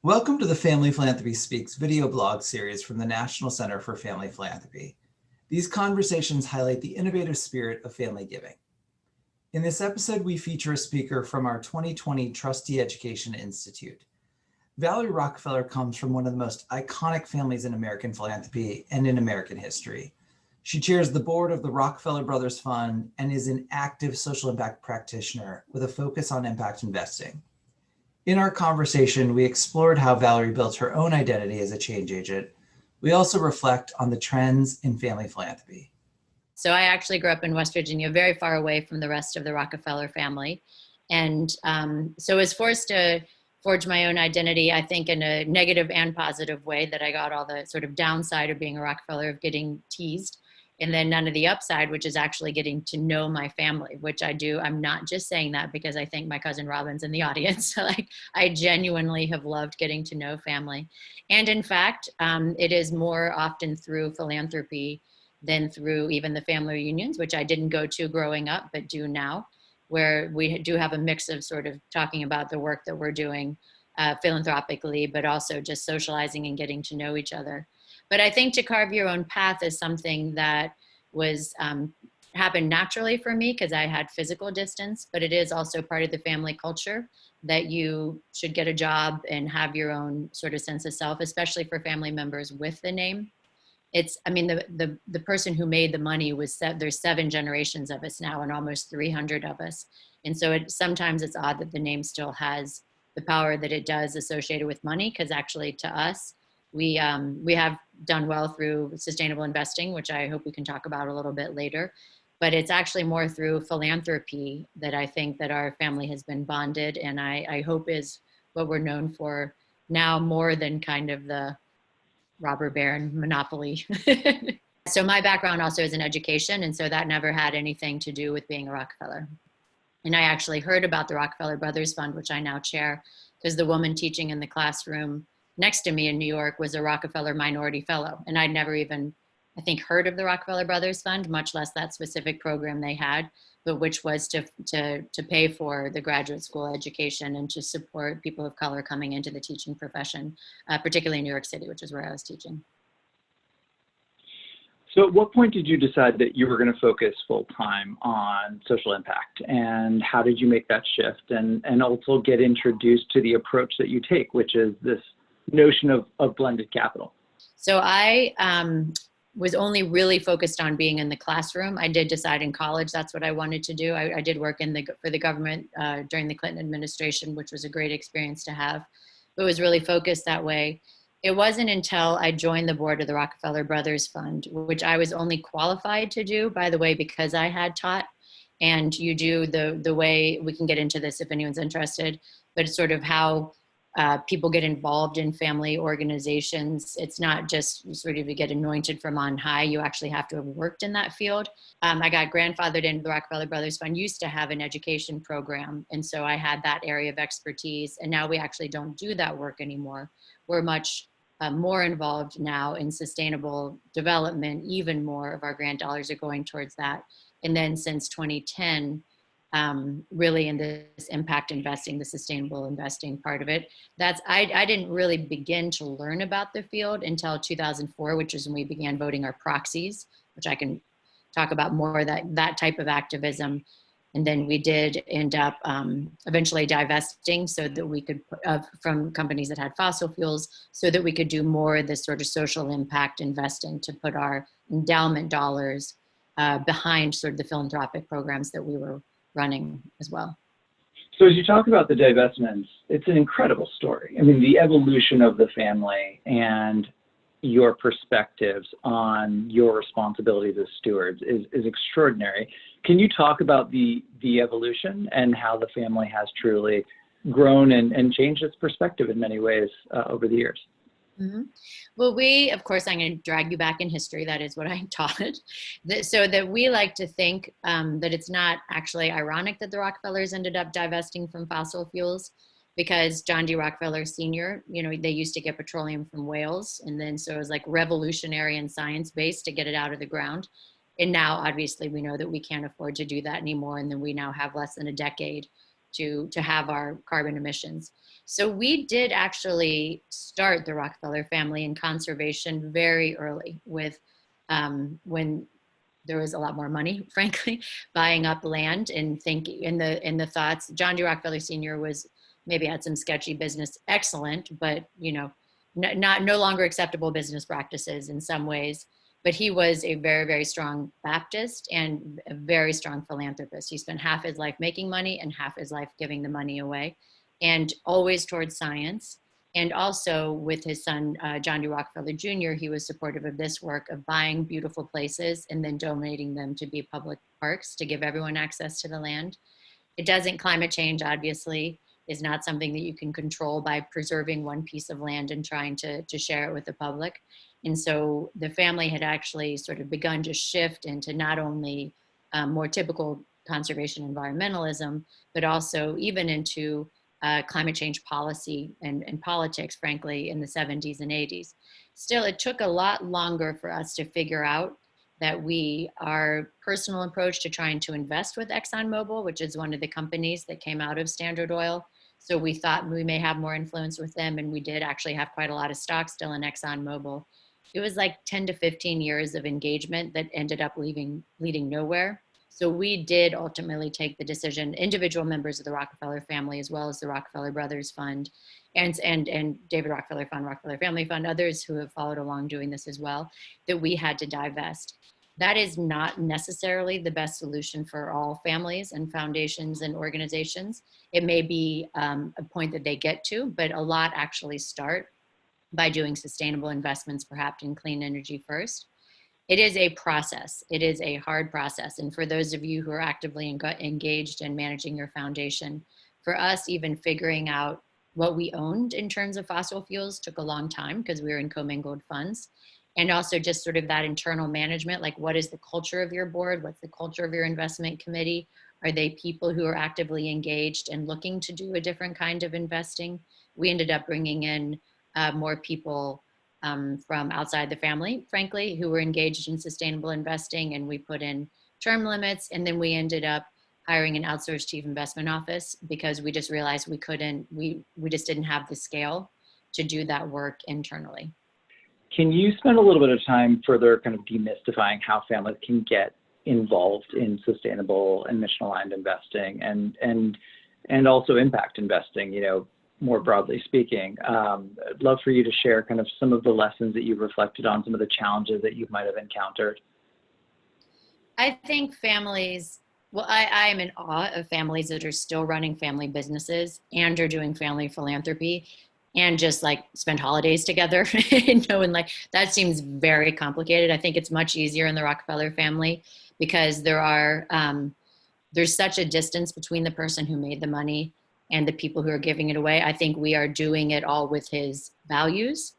Welcome to the Family Philanthropy Speaks video blog series from the National Center for Family Philanthropy. These conversations highlight the innovative spirit of family giving. In this episode, we feature a speaker from our 2020 Trustee Education Institute. Valerie Rockefeller comes from one of the most iconic families in American philanthropy and in American history. She chairs the board of the Rockefeller Brothers Fund and is an active social impact practitioner with a focus on impact investing. In our conversation, we explored how Valerie built her own identity as a change agent. We also reflect on the trends in family philanthropy. So I actually grew up in West Virginia, very far away from the rest of the Rockefeller family. And so I was forced to forge my own identity, I think, in a negative and positive way, that I got all the sort of downside of being a Rockefeller, of getting teased, and then none of the upside, which is actually getting to know my family, which I do. I'm not just saying that because I think my cousin Robin's in the audience. Like, I genuinely have loved getting to know family. And in fact, it is more often through philanthropy than through even the family reunions, which I didn't go to growing up, but do now, where we do have a mix of sort of talking about the work that we're doing philanthropically, but also just socializing and getting to know each other. But I think to carve your own path is something that was happened naturally for me because I had physical distance, but it is also part of the family culture that you should get a job and have your own sort of sense of self, especially for family members with the name. The person who made the money there's 7 generations of us now and almost 300 of us. And so sometimes it's odd that the name still has the power that it does associated with money, because actually to us, we have done well through sustainable investing, which I hope we can talk about a little bit later. But it's actually more through philanthropy that I think that our family has been bonded, and I hope is what we're known for now, more than kind of the robber baron monopoly. So my background also is in education, and so that never had anything to do with being a Rockefeller. And I actually heard about the Rockefeller Brothers Fund, which I now chair, because the woman teaching in the classroom next to me in New York was a Rockefeller Minority Fellow. And I'd never even, I think, heard of the Rockefeller Brothers Fund, much less that specific program they had, but which was to pay for the graduate school education and to support people of color coming into the teaching profession, particularly in New York City, which is where I was teaching. So at what point did you decide that you were going to focus full-time on social impact, and how did you make that shift and also get introduced to the approach that you take, which is this notion of blended capital? So I was only really focused on being in the classroom. I did decide in college that's what I wanted to do. I did work for the government during the Clinton administration, which was a great experience to have, but it was really focused that way. It wasn't until I joined the board of the Rockefeller Brothers Fund, which I was only qualified to do, by the way, because I had taught. And you do the way, we can get into this if anyone's interested, but it's sort of how people get involved in family organizations. It's not just sort of you get anointed from on high. You actually have to have worked in that field. I got grandfathered into the Rockefeller Brothers Fund, used to have an education program. And so I had that area of expertise. And now we actually don't do that work anymore. We're much more involved now in sustainable development. Even more of our grant dollars are going towards that. And then since 2010, really in this impact investing, the sustainable investing part of it. I didn't really begin to learn about the field until 2004, which is when we began voting our proxies, which I can talk about more, that type of activism. And then we did end up eventually divesting so that we could, from companies that had fossil fuels, so that we could do more of this sort of social impact investing to put our endowment dollars behind sort of the philanthropic programs that we were running as well. So as you talk about the divestments, it's an incredible story. I mean, the evolution of the family and your perspectives on your responsibilities as stewards is extraordinary. Can you talk about the evolution and how the family has truly grown and changed its perspective in many ways over the years? Mm-hmm. Well, of course, I'm going to drag you back in history. That is what I taught. So that we like to think that it's not actually ironic that the Rockefellers ended up divesting from fossil fuels, because John D. Rockefeller Sr., they used to get petroleum from whales. And then so it was like revolutionary and science-based to get it out of the ground. And now, obviously, we know that we can't afford to do that anymore. And then we now have less than a decade to have our carbon emissions. So we did actually start the Rockefeller family in conservation very early with when there was a lot more money, frankly, buying up land and thinking in the thoughts. John D. Rockefeller Sr. was maybe had some sketchy business, excellent, but no longer acceptable business practices in some ways. But he was a very, very strong Baptist and a very strong philanthropist. He spent half his life making money and half his life giving the money away, and always towards science. And also with his son, John D. Rockefeller Jr., he was supportive of this work of buying beautiful places and then donating them to be public parks to give everyone access to the land. It doesn't, climate change obviously is not something that you can control by preserving one piece of land and trying to share it with the public. And so the family had actually sort of begun to shift into not only more typical conservation environmentalism, but also even into climate change policy and politics, frankly, in the 70s and 80s. Still, it took a lot longer for us to figure out that our personal approach to trying to invest with ExxonMobil, which is one of the companies that came out of Standard Oil. So we thought we may have more influence with them, and we did actually have quite a lot of stock still in ExxonMobil. It was like 10 to 15 years of engagement that ended up leading nowhere. So we did ultimately take the decision, individual members of the Rockefeller family, as well as the Rockefeller Brothers Fund and David Rockefeller Fund, Rockefeller Family Fund, others who have followed along doing this as well, that we had to divest. That is not necessarily the best solution for all families and foundations and organizations. It may be a point that they get to, but a lot actually start by doing sustainable investments, perhaps in clean energy first. It is a process. It is a hard process. And for those of you who are actively engaged in managing your foundation, for us, even figuring out what we owned in terms of fossil fuels took a long time because we were in commingled funds. And also just sort of that internal management, like what is the culture of your board? What's the culture of your investment committee? Are they people who are actively engaged and looking to do a different kind of investing? We ended up bringing in more people from outside the family, frankly, who were engaged in sustainable investing, and we put in term limits, and then we ended up hiring an outsourced chief investment office because we just realized we just didn't have the scale to do that work internally. Can you spend a little bit of time further kind of demystifying how families can get involved in sustainable and mission-aligned investing and also impact investing, more broadly speaking? I'd love for you to share kind of some of the lessons that you've reflected on, some of the challenges that you might have encountered. I think families, I am in awe of families that are still running family businesses and are doing family philanthropy and just like spend holidays together. And like that seems very complicated. I think it's much easier in the Rockefeller family because there's such a distance between the person who made the money and the people who are giving it away. I think we are doing it all with his values,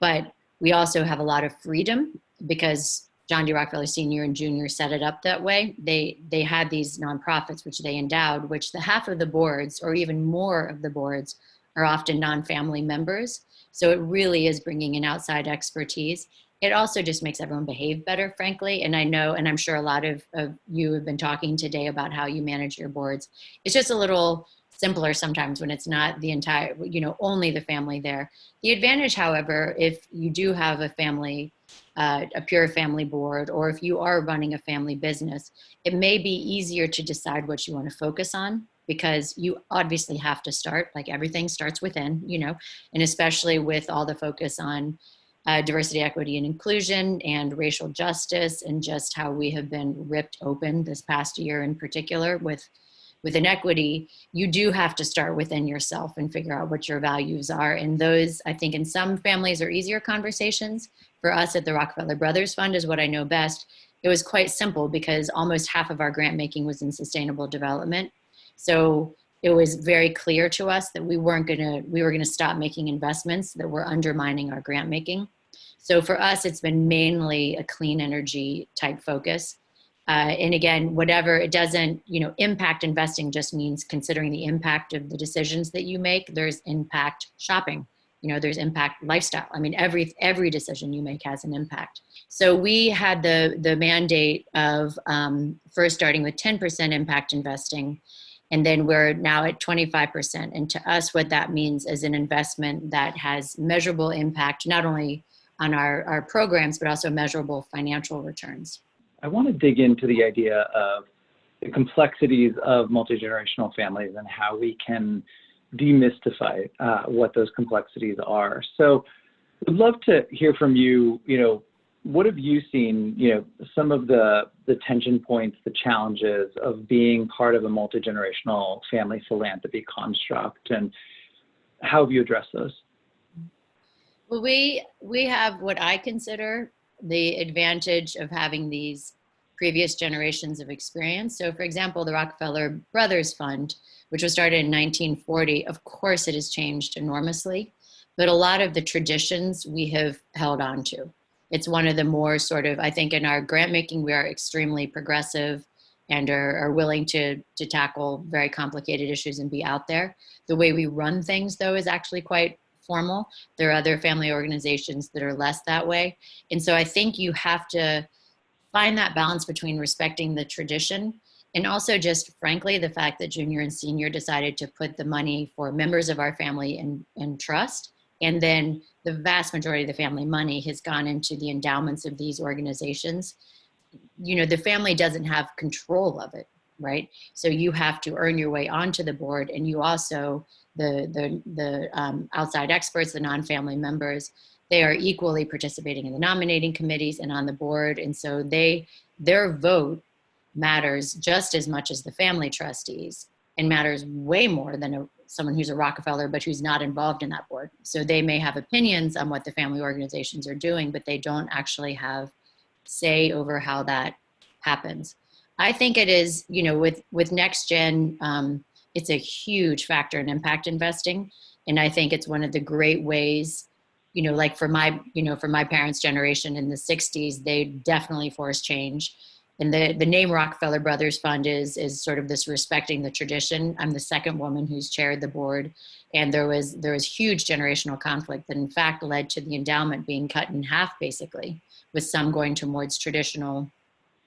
but we also have a lot of freedom because John D. Rockefeller Sr. and Jr. set it up that way. They had these nonprofits, which they endowed, which the half of the boards or even more of the boards are often non-family members. So it really is bringing in outside expertise. It also just makes everyone behave better, frankly. And I know, and I'm sure a lot of you have been talking today about how you manage your boards. It's just a little simpler sometimes when it's not the entire, only the family there. The advantage, however, if you do have a family, a pure family board, or if you are running a family business, it may be easier to decide what you want to focus on because you obviously have to start, like everything starts within, and especially with all the focus on diversity, equity, and inclusion and racial justice and just how we have been ripped open this past year in particular with inequity, you do have to start within yourself and figure out what your values are. And those, I think in some families are easier conversations. For us at the Rockefeller Brothers Fund is what I know best. It was quite simple because almost half of our grant making was in sustainable development. So it was very clear to us that we were going to stop making investments that were undermining our grant making. So for us, it's been mainly a clean energy type focus. And again, whatever, it doesn't, impact investing just means considering the impact of the decisions that you make. There's impact shopping, there's impact lifestyle. I mean, every decision you make has an impact. So we had the mandate of first starting with 10% impact investing. And then we're now at 25%. And to us, what that means is an investment that has measurable impact, not only on our programs, but also measurable financial returns. I want to dig into the idea of the complexities of multi-generational families and how we can demystify what those complexities are. So I'd love to hear from you, what have you seen, some of the tension points, the challenges of being part of a multi-generational family philanthropy construct, and how have you addressed those? Well, we have what I consider the advantage of having these previous generations of experience. So for example, the Rockefeller Brothers Fund, which was started in 1940, of course it has changed enormously, but a lot of the traditions we have held on to. It's one of the more sort of, I think in our grant making, we are extremely progressive and are willing to tackle very complicated issues and be out there. The way we run things though is actually quite formal. There are other family organizations that are less that way. And so I think you have to find that balance between respecting the tradition and also just frankly, the fact that junior and senior decided to put the money for members of our family in trust. And then the vast majority of the family money has gone into the endowments of these organizations. The family doesn't have control of it, right? So you have to earn your way onto the board, and you also, the outside experts, the non-family members, they are equally participating in the nominating committees and on the board. And so their vote matters just as much as the family trustees, and matters way more than someone who's a Rockefeller, but who's not involved in that board. So they may have opinions on what the family organizations are doing, but they don't actually have say over how that happens. I think it is, with Next Gen, it's a huge factor in impact investing. And I think it's one of the great ways, like for my parents' generation in the 60s, they definitely forced change. And the name Rockefeller Brothers Fund is sort of this respecting the tradition. I'm the second woman who's chaired the board. And there was huge generational conflict that in fact led to the endowment being cut in half, basically, with some going towards traditional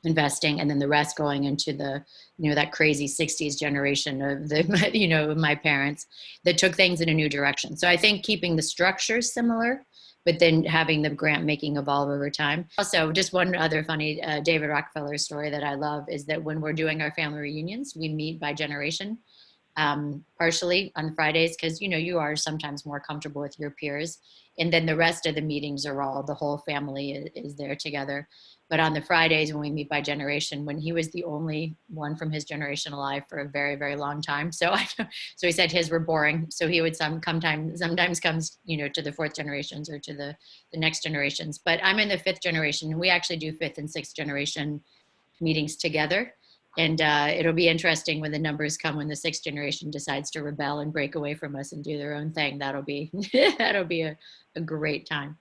investing and then the rest going into the, that crazy 60s generation of my parents that took things in a new direction. So I think keeping the structures similar, but then having the grant making evolve over time. Also, just one other funny David Rockefeller story that I love is that when we're doing our family reunions, we meet by generation, partially on Fridays, because you are sometimes more comfortable with your peers. And then the rest of the meetings are all, the whole family is there together. But on the Fridays when we meet by generation, when he was the only one from his generation alive for a very, very long time. So he said his were boring. So he would sometimes comes, to the fourth generations or to the next generations. But I'm in the fifth generation, and we actually do fifth and sixth generation meetings together. And it'll be interesting when the numbers come, when the sixth generation decides to rebel and break away from us and do their own thing. That'll be a great time.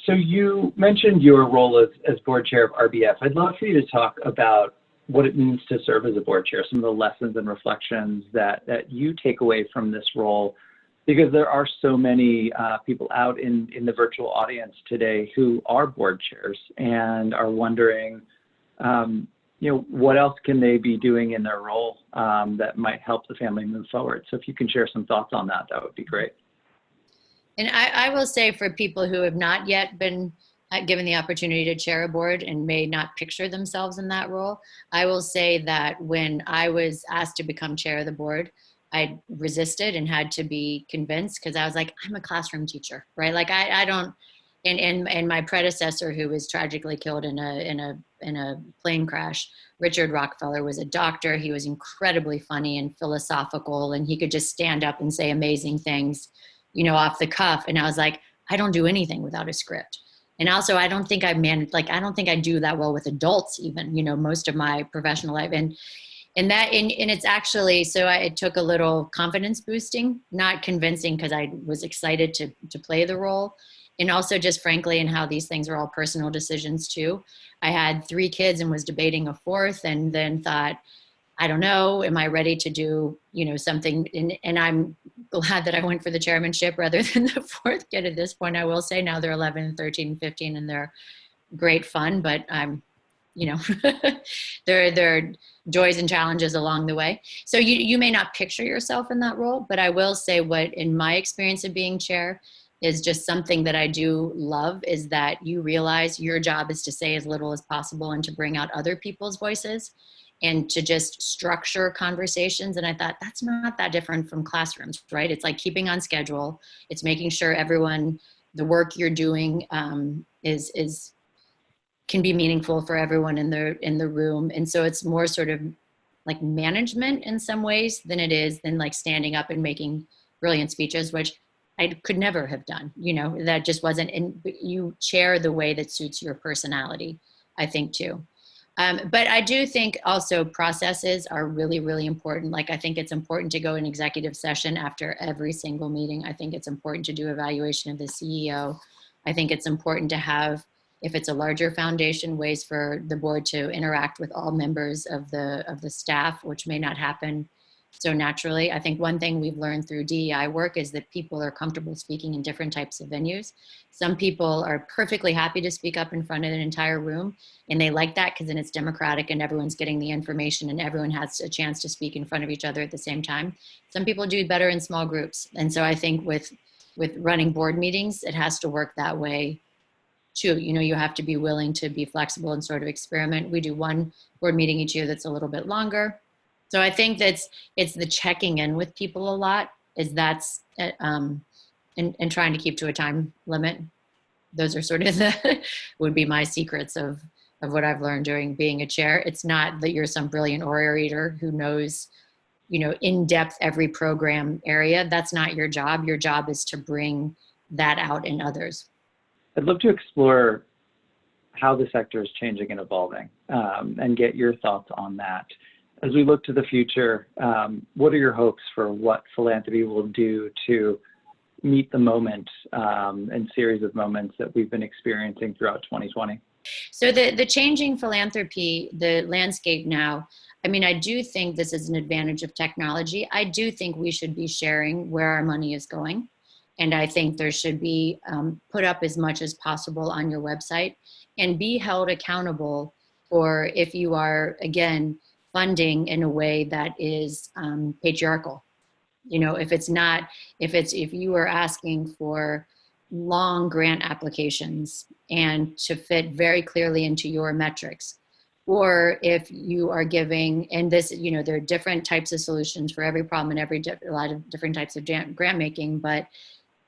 So you mentioned your role as board chair of RBF. I'd love for you to talk about what it means to serve as a board chair, some of the lessons and reflections that you take away from this role, because there are so many people out in the virtual audience today who are board chairs and are wondering, what else can they be doing in their role that might help the family move forward? So if you can share some thoughts on that, that would be great. And I will say, for people who have not yet been given the opportunity to chair a board and may not picture themselves in that role, I will say that when I was asked to become chair of the board, I resisted and had to be convinced, because I was like, I'm a classroom teacher, right? Like I don't, and my predecessor, who was tragically killed in a plane crash, Richard Rockefeller, was a doctor. He was incredibly funny and philosophical, and he could just stand up and say amazing things, off the cuff. And I was like, I don't do anything without a script. And also, I don't think I do that well with adults even, most of my professional life. And it's actually, so it took a little confidence boosting, not convincing, because I was excited to play the role. And also just frankly, in how these things are all personal decisions too. I had 3 kids and was debating a 4th, and then thought, I don't know, am I ready to do, something? And I'm glad that I went for the chairmanship rather than the 4th kid at this point. I will say now they're 11, 13, 15, and they're great fun, but I'm you know, there are joys and challenges along the way. So you may not picture yourself in that role, but I will say what, in my experience of being chair, is just something that I do love, is that you realize your job is to say as little as possible and to bring out other people's voices and to just structure conversations. And I thought that's not that different from classrooms, right? It's like keeping on schedule. It's making sure everyone, the work you're doing is can be meaningful for everyone in the room. And so it's more sort of like management in some ways than like standing up and making brilliant speeches, which I could never have done. You know, that just wasn't, and you chair the way that suits your personality, I think too. But I do think also processes are really, really important. Like, I think it's important to go in executive session after every single meeting. I think it's important to do evaluation of the CEO. I think it's important to have, if it's a larger foundation, ways for the board to interact with all members of the staff, which may not happen so naturally. I think one thing we've learned through DEI work is that people are comfortable speaking in different types of venues. Some people are perfectly happy to speak up in front of an entire room, and they like that because then it's democratic and everyone's getting the information and everyone has a chance to speak in front of each other at the same time. Some people do better in small groups. And so I think with running board meetings, it has to work that way too. You know, you have to be willing to be flexible and sort of experiment. We do one board meeting each year that's a little bit longer. So I think it's the checking in with people a lot, and trying to keep to a time limit. Those are sort of would be my secrets of what I've learned during being a chair. It's not that you're some brilliant orator who knows, you know, in depth every program area. That's not your job. Your job is to bring that out in others. I'd love to explore how the sector is changing and evolving, and get your thoughts on that. As we look to the future, what are your hopes for what philanthropy will do to meet the moment and series of moments that we've been experiencing throughout 2020? So the changing philanthropy, the landscape now, I mean, I do think this is an advantage of technology. I do think we should be sharing where our money is going. And I think there should be put up as much as possible on your website and be held accountable for if you are, again, funding in a way that is patriarchal. You know, if you are asking for long grant applications and to fit very clearly into your metrics, or if you are giving, and this, you know, there are different types of solutions for every problem and a lot of different types of grant making, but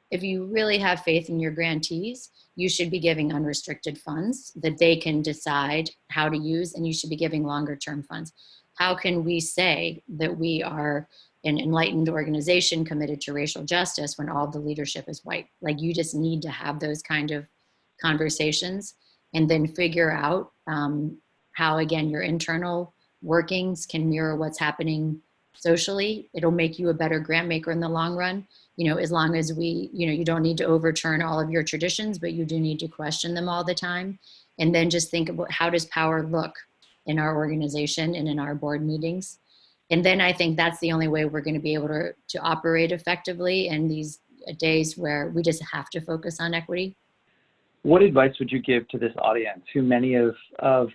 if you really have faith in your grantees, you should be giving unrestricted funds that they can decide how to use, and you should be giving longer term funds. How can we say that we are an enlightened organization committed to racial justice when all the leadership is white? Like, you just need to have those kind of conversations and then figure out how, again, your internal workings can mirror what's happening socially. It'll make you a better grant maker in the long run. You know, as long as you don't need to overturn all of your traditions, but you do need to question them all the time. And then just think about, how does power look in our organization and in our board meetings? And then I think that's the only way we're going to be able to operate effectively in these days where we just have to focus on equity. What advice would you give to this audience, who many of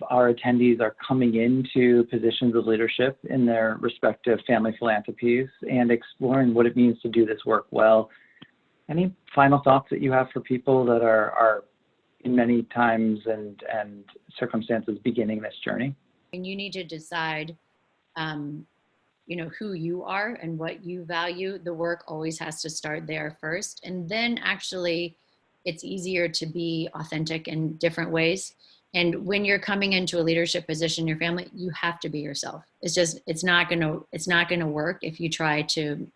our attendees are coming into positions of leadership in their respective family philanthropies and exploring what it means to do this work well? Any final thoughts that you have for people that are in many times and circumstances beginning this journey? And you need to decide, who you are and what you value. The work always has to start there first. And then actually, it's easier to be authentic in different ways. And when you're coming into a leadership position in your family, you have to be yourself. It's not gonna work if you try to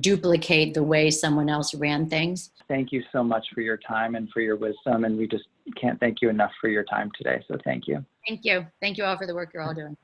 duplicate the way someone else ran things. Thank you so much for your time and for your wisdom. And we just can't thank you enough for your time today. So thank you. Thank you. Thank you all for the work you're all doing.